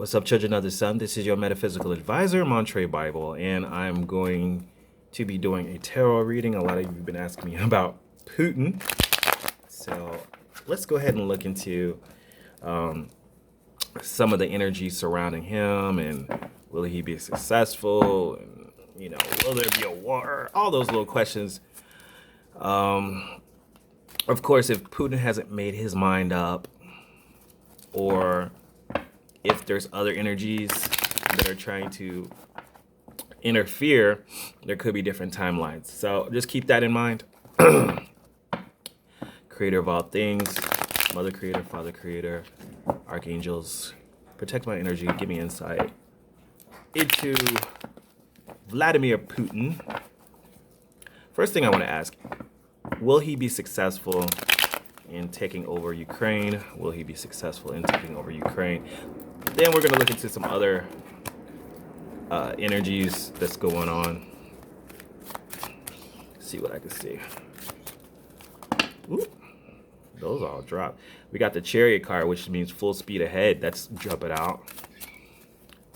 What's up, children of the sun? This is your metaphysical advisor, Montre Bible, and I'm going to be doing a tarot reading. A lot of you have been asking me about Putin. So let's go ahead and look into some of the energy surrounding him, and will he be successful? And, will there be a war? All those little questions. Of course, if Putin hasn't made his mind up, or if there's other energies that are trying to interfere, there could be different timelines. So just keep that in mind. Creator of all things, Mother Creator, Father Creator, Archangels, protect my energy, give me insight into Vladimir Putin. First thing I want to ask, will he be successful in taking over Ukraine? Will he be successful in taking over Ukraine? Then we're going to look into some other energies that's going on. See what I can see. Ooh, those all dropped. We got the Chariot card, which means full speed ahead. That's jumping out.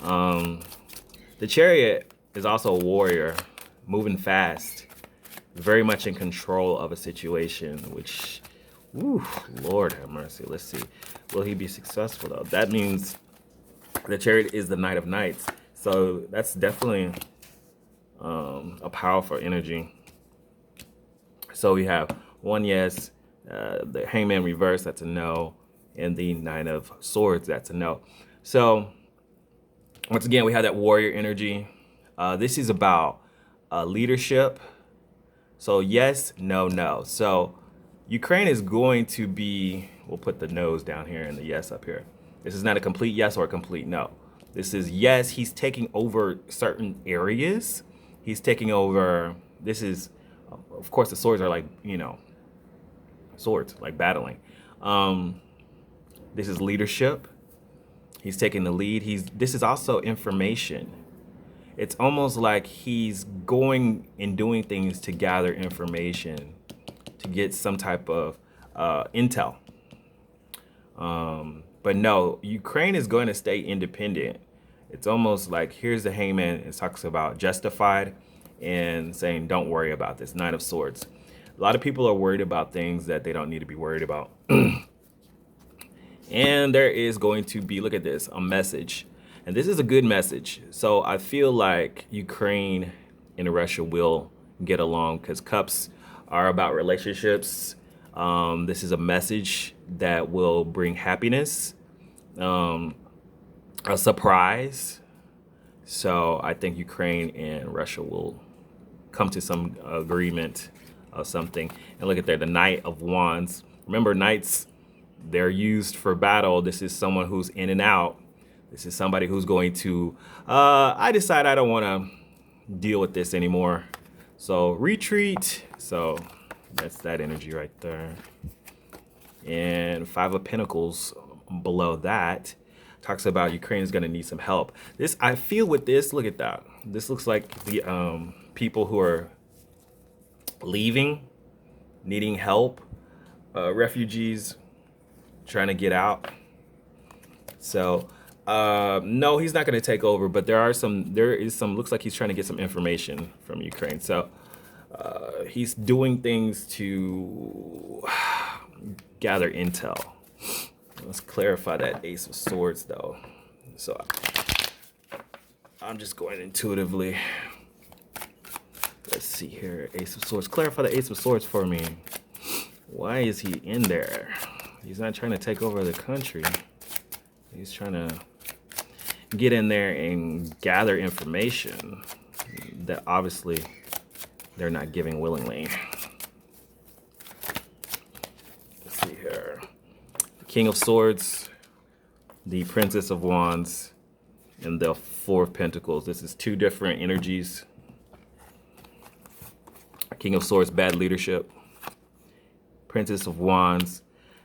The Chariot is also a warrior, moving fast, very much in control of a situation, which, ooh, Lord have mercy. Let's see. Will he be successful, though? That means the Chariot is the Knight of Knights. So that's definitely a powerful energy. So we have one yes, the Hangman reverse, that's a no, and the Nine of Swords, that's a no. So once again, we have that warrior energy. This is about leadership. So yes, no, no. So Ukraine is going to be, we'll put the no's down here and the yes up here. This is not a complete yes or a complete no. This is yes, he's taking over certain areas. He's taking over, this is, of course, the swords are like, swords, like battling. This is leadership. He's taking the lead. This is also information. It's almost like he's going and doing things to gather information, to get some type of intel. But no, Ukraine is going to stay independent. It's almost like, here's the Hangman. It talks about justified and saying, don't worry about this. Nine of Swords. A lot of people are worried about things that they don't need to be worried about. And there is going to be, look at this, a message. And this is a good message. So I feel like Ukraine and Russia will get along, because cups are about relationships. This is a message that will bring happiness, a surprise. So I think Ukraine and Russia will come to some agreement of something. And look at there, the Knight of Wands. Remember, knights, they're used for battle. This is someone who's in and out. This is somebody who's going to, I decide I don't want to deal with this anymore. So retreat. So that's that energy right there. And Five of Pentacles below that talks about Ukraine is going to need some help. This, I feel with this, look at that. This looks like the people who are leaving, needing help, refugees trying to get out. So no, he's not going to take over, but there is some, looks like he's trying to get some information from Ukraine. So he's doing things to gather intel. Let's clarify that Ace of Swords, though. So I'm just going intuitively. Let's see here, Ace of Swords. Clarify the Ace of Swords for me. Why is he in there? He's not trying to take over the country. He's trying to get in there and gather information that obviously they're not giving willingly. Let's see here. The King of Swords, the Princess of Wands, and the Four of Pentacles. This is two different energies. King of Swords, bad leadership. Princess of Wands,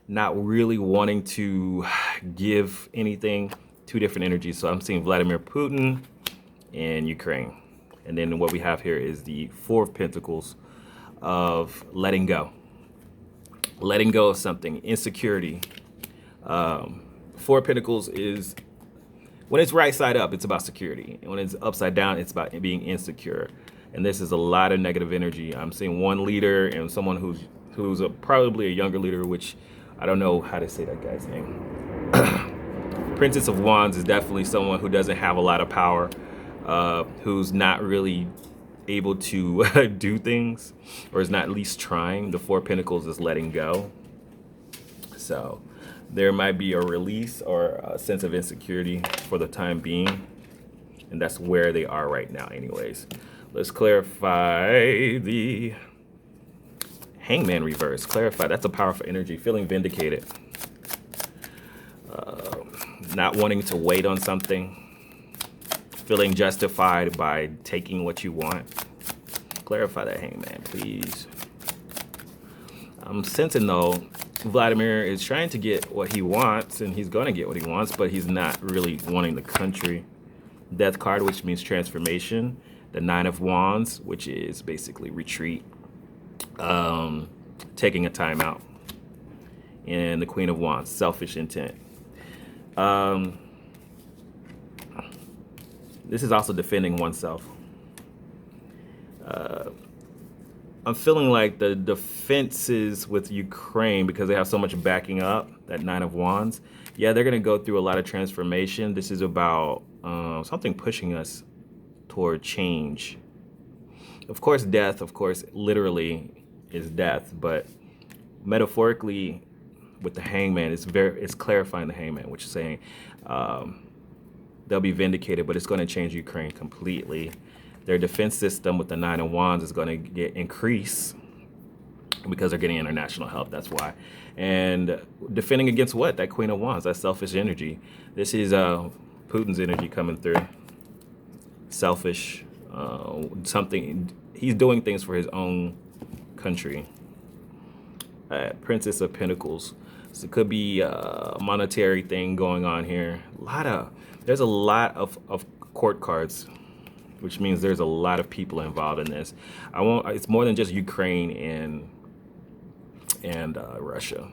not really wanting to give anything. Two different energies. So I'm seeing Vladimir Putin and Ukraine. And then what we have here is the Four of Pentacles of letting go. Letting go of something, insecurity. Four of Pentacles is When it's right side up, it's about security. And when it's upside down, it's about being insecure. And this is a lot of negative energy. I'm seeing one leader and someone who's probably a younger leader, which I don't know how to say that guy's name. Princess of Wands is definitely someone who doesn't have a lot of power, who's not really able to do things, or is not at least trying. The Four of Pentacles is letting go. So there might be a release or a sense of insecurity for the time being. And that's where they are right now anyways. Let's clarify the Hangman reverse. Clarify, that's a powerful energy. Feeling vindicated. Not wanting to wait on something. Feeling justified by taking what you want. Clarify that, Hangman, please. I'm sensing though, Vladimir is trying to get what he wants, and he's going to get what he wants, but he's not really wanting the country. Death card, which means transformation. The Nine of Wands, which is basically retreat. Taking a time out. And the Queen of Wands, selfish intent. This is also defending oneself. I'm feeling like the defenses with Ukraine, because they have so much backing up, that Nine of Wands, yeah, they're going to go through a lot of transformation. This is about something pushing us toward change. Of course, death, of course, literally is death, but metaphorically with the Hangman, it's clarifying the Hangman, which is saying they'll be vindicated, but it's going to change Ukraine completely. Their defense system with the Nine of Wands is going to get increase because they're getting international help. That's why. And defending against what? That Queen of Wands, that selfish energy. This is Putin's energy coming through. Selfish, something. He's doing things for his own country. Princess of Pentacles. So it could be a monetary thing going on here. There's a lot of court cards, which means there's a lot of people involved in this. It's more than just Ukraine and Russia.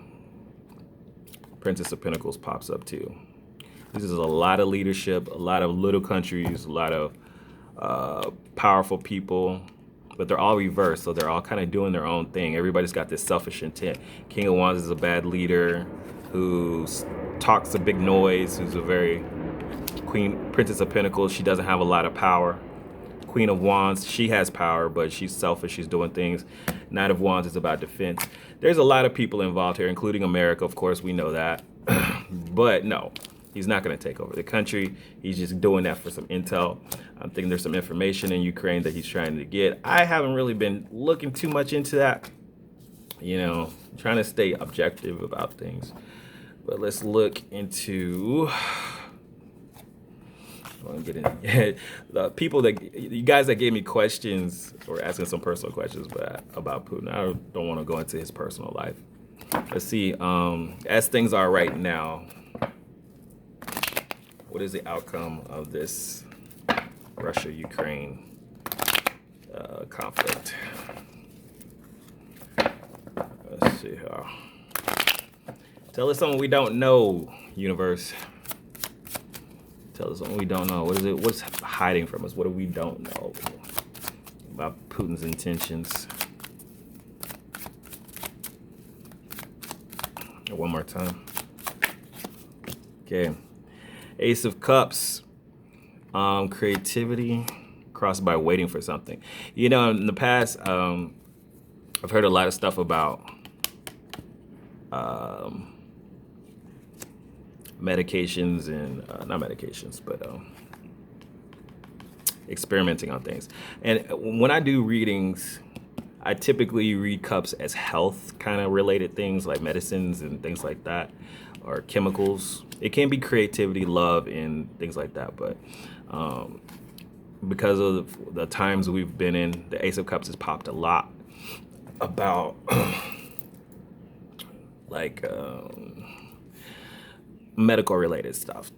Princess of Pentacles pops up too. This is a lot of leadership, a lot of little countries, a lot of powerful people, but they're all reversed, so they're all kind of doing their own thing. Everybody's got this selfish intent. King of Wands is a bad leader who talks a big noise, who's a very Princess of Pentacles, she doesn't have a lot of power. Queen of Wands, she has power, but she's selfish, she's doing things. Knight of Wands is about defense. There's a lot of people involved here, including America, of course, we know that. But no, he's not going to take over the country. He's just doing that for some intel. I'm thinking there's some information in Ukraine that he's trying to get. I haven't really been looking too much into that. You know, trying to stay objective about things. But let's look into... the people you guys that gave me questions or asking some personal questions about Putin. I don't want to go into his personal life. Let's see, as things are right now, what is the outcome of this Russia-Ukraine conflict? Let's see here. Tell us something we don't know, universe. Tell us something we don't know. What is it? What's hiding from us? What do we don't know about Putin's intentions? One more time. Okay. Ace of Cups. Creativity crossed by waiting for something. You know, in the past, I've heard a lot of stuff about medications and not medications, but experimenting on things. And when I do readings, I typically read cups as health kind of related things like medicines and things like that, or chemicals. It can be creativity, love, and things like that. But because of the times we've been in, the Ace of Cups has popped a lot about like medical related stuff,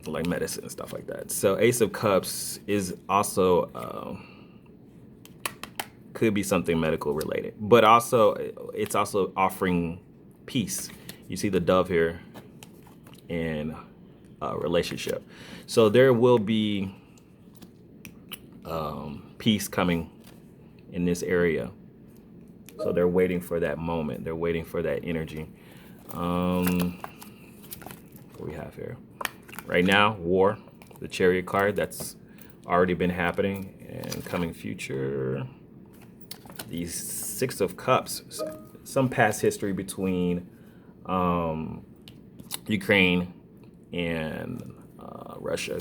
like medicine and stuff like that. So Ace of Cups is also could be something medical related, but also it's also offering peace. You see the dove here, and relationship. So there will be peace coming in this area. So they're waiting for that moment. They're waiting for that energy. What we have here right now, war, the Chariot card, that's already been happening, and coming future, the Six of Cups, some past history between Ukraine and Russia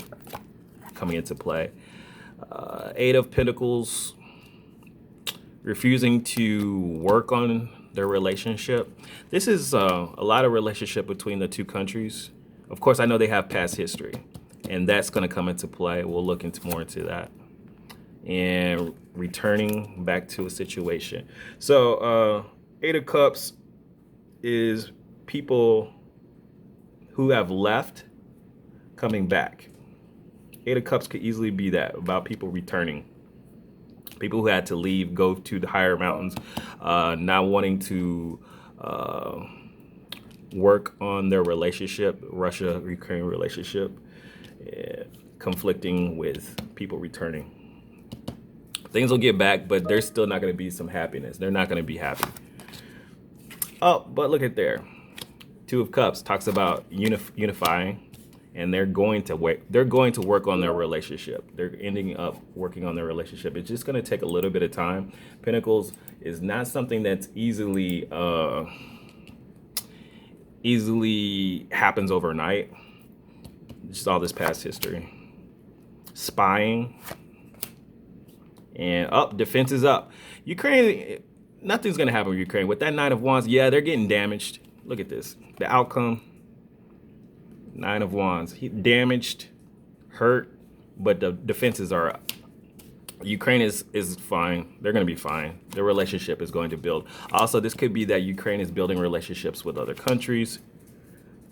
coming into play. Eight of Pentacles, refusing to work on their relationship. This is a lot of relationship between the two countries. Of course, I know they have past history, and that's going to come into play. We'll look more into that. And returning back to a situation. So Eight of Cups is people who have left coming back. Eight of Cups could easily be that, about people returning. People who had to leave, go to the higher mountains, not wanting to work on their relationship, Russia-Ukraine relationship, conflicting with people returning. Things will get back, but there's still not going to be some happiness. They're not going to be happy. Oh, but look at there. Two of Cups talks about unifying, and they're going to wait. They're going to work on their relationship. They're ending up working on their relationship. It's just going to take a little bit of time. Pentacles is not something that's easily happens overnight. Just all this past history. Spying. And up, defense is up. Ukraine, nothing's going to happen with Ukraine. With that Nine of Wands, yeah, they're getting damaged. Look at this. The outcome, Nine of Wands. Damaged, hurt, but the defenses are up. Ukraine is fine. They're going to be fine. Their relationship is going to build. Also, this could be that Ukraine is building relationships with other countries.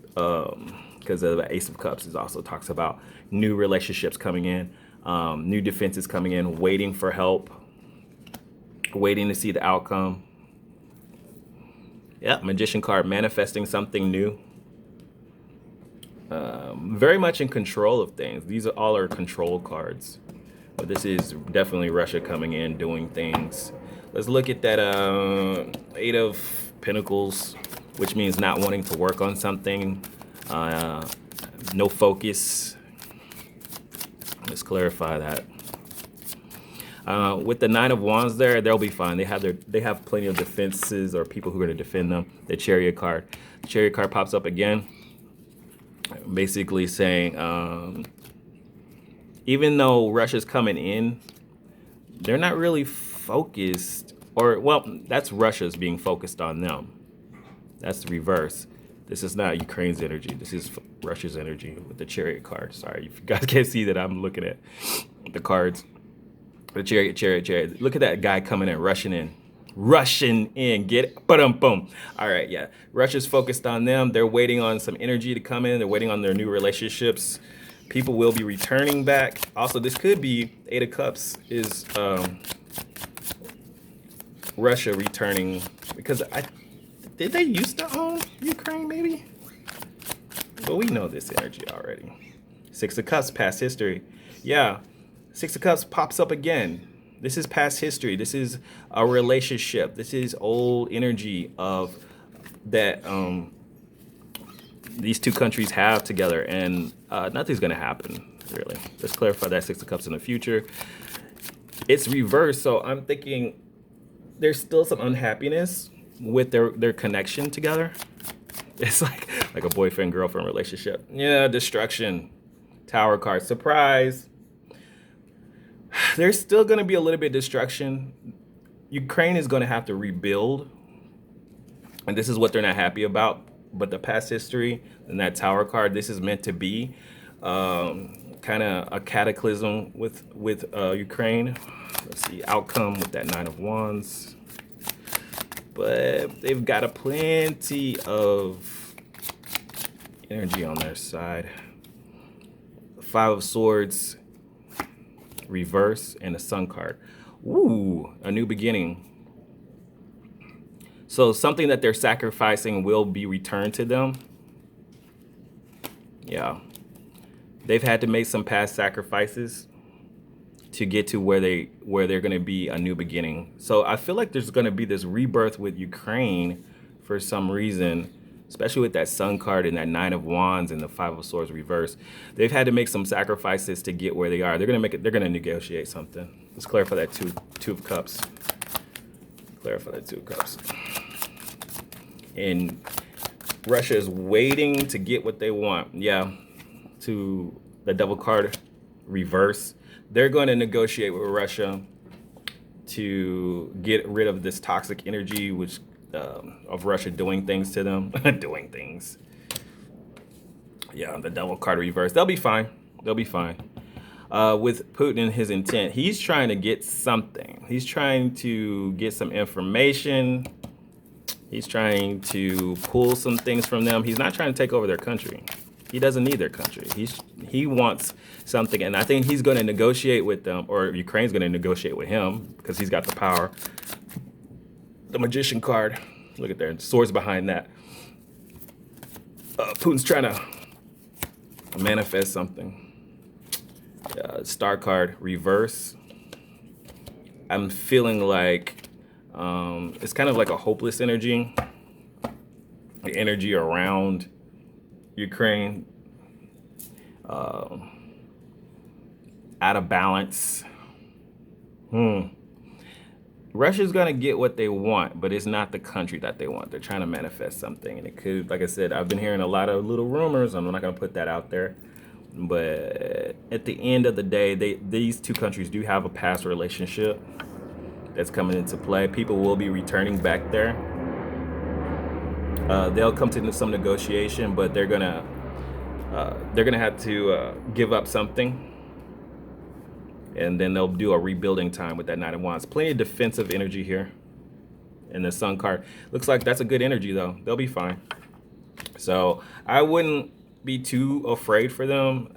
Because the Ace of Cups is also talks about new relationships coming in. New defenses coming in, waiting for help, waiting to see the outcome. Yeah, Magician card, manifesting something new. Very much in control of things. These are all our control cards. But this is definitely Russia coming in, doing things. Let's look at that Eight of Pentacles, which means not wanting to work on something. No focus. Let's clarify that. With the Nine of Wands there, they'll be fine. They have plenty of defenses or people who are going to defend them. The Chariot card. The Chariot card pops up again, basically saying, even though Russia's coming in, they're not really focused. Or, well, that's Russia's being focused on them. That's the reverse. This is not Ukraine's energy. This is Russia's energy with the Chariot card. Sorry, you guys can't see that I'm looking at the cards. The Chariot. Look at that guy coming in, rushing in. Get it? Boom. All right, yeah. Russia's focused on them. They're waiting on some energy to come in. They're waiting on their new relationships. People will be returning back. Also, this could be Eight of Cups is Russia returning, because did they used to own Ukraine, maybe? But we know this energy already. Six of Cups, past history. Yeah, Six of Cups pops up again. This is past history. This is a relationship. This is old energy of that these two countries have together, and nothing's going to happen, really. Let's clarify that Six of Cups in the future. It's reversed, so I'm thinking there's still some unhappiness with their connection together. It's like a boyfriend-girlfriend relationship. Yeah, destruction. Tower card. Surprise. There's still going to be a little bit of destruction. Ukraine is going to have to rebuild. And this is what they're not happy about. But the past history and that Tower card, this is meant to be kind of a cataclysm with Ukraine. Let's see, outcome with that Nine of Wands. But they've got a plenty of energy on their side. Five of Swords, reverse, and a Sun card. Ooh, a new beginning. So something that they're sacrificing will be returned to them. Yeah. They've had to make some past sacrifices to get to where they're going to be a new beginning. So I feel like there's going to be this rebirth with Ukraine for some reason, especially with that Sun card and that Nine of Wands and the Five of Swords reverse. They've had to make some sacrifices to get where they are. They're going to make it. They're going to negotiate something. Let's clarify that two of cups. Clarify that Two of Cups. And Russia is waiting to get what they want. Yeah, to the Devil card reverse. They're going to negotiate with Russia to get rid of this toxic energy, which of Russia doing things to them. Doing things. Yeah, the Devil card reverse. They'll be fine. They'll be fine. With Putin and his intent, he's trying to get something. He's trying to get some information. He's trying to pull some things from them. He's not trying to take over their country. He doesn't need their country. He wants something, and I think he's going to negotiate with them, or Ukraine's going to negotiate with him because he's got the power. The Magician card, look at there, swords behind that. Putin's trying to manifest something. Star card reverse. I'm feeling like it's kind of like a hopeless energy. The energy around Ukraine, out of balance. Russia's gonna get what they want, but it's not the country that they want. They're trying to manifest something, and it could, like I said, I've been hearing a lot of little rumors. I'm not gonna put that out there, but at the end of the day, these two countries do have a past relationship that's coming into play. People will be returning back there. They'll come to some negotiation, but they're gonna have to give up something, and then they'll do a rebuilding time with that Nine of Wands. Plenty of defensive energy here, and the Sun card looks like that's a good energy though. They'll be fine. So I wouldn't be too afraid for them.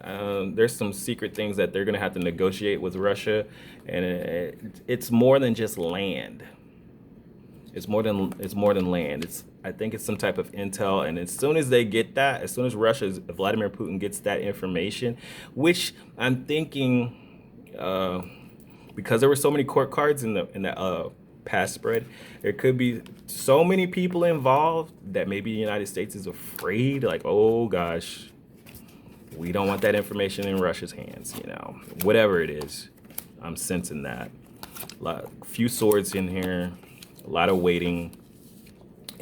There's some secret things that they're gonna have to negotiate with Russia, and it's more than just land. It's more than land. I think it's some type of intel, and as soon as they get that, as soon as Vladimir Putin gets that information, which I'm thinking, because there were so many court cards in the past spread, there could be so many people involved that maybe the United States is afraid, like, oh gosh, we don't want that information in Russia's hands, whatever it is. I'm sensing that. Few swords in here, a lot of waiting,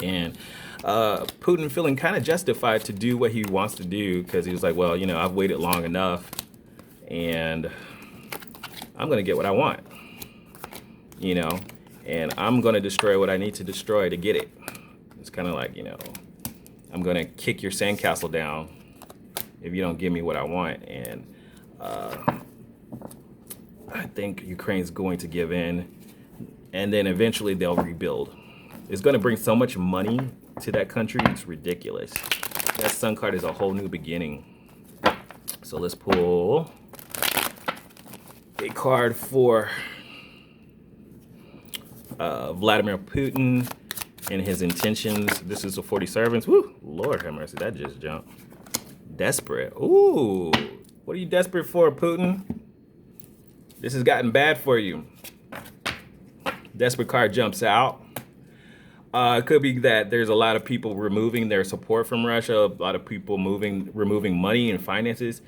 and Putin feeling kind of justified to do what he wants to do, because he was like, well, I've waited long enough, and I'm going to get what I want, and I'm going to destroy what I need to destroy to get it. It's kind of like, I'm going to kick your sandcastle down if you don't give me what I want. And I think Ukraine's going to give in, and then eventually they'll rebuild. It's going to bring so much money to that country. It's ridiculous. That Sun card is a whole new beginning. So let's pull a card for Vladimir Putin and his intentions. This is the 40 servants. Woo, Lord have mercy, that just jumped. Desperate. Ooh, what are you desperate for, Putin? This has gotten bad for you. Desperate card jumps out. It could be that there's a lot of people removing their support from Russia, a lot of people removing money and finances.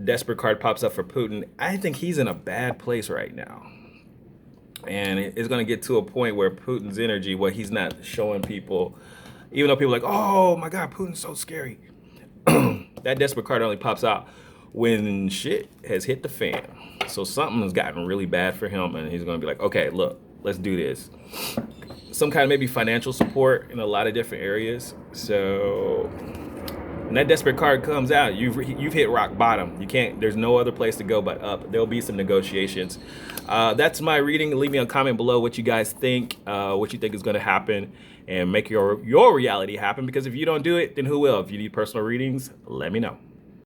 Desperate card pops up for Putin. I think he's in a bad place right now. And it's going to get to a point where Putin's energy, what he's not showing people, even though people are like, oh my God, Putin's so scary. That desperate card only pops out when shit has hit the fan. So something has gotten really bad for him, and he's going to be like, okay, look, let's do this. Some kind of maybe financial support in a lot of different areas. So when that desperate card comes out, you've hit rock bottom. You can't. There's no other place to go but up. There'll be some negotiations. That's my reading. Leave me a comment below what you guys think, what you think is going to happen, and make your reality happen. Because if you don't do it, then who will? If you need personal readings, let me know.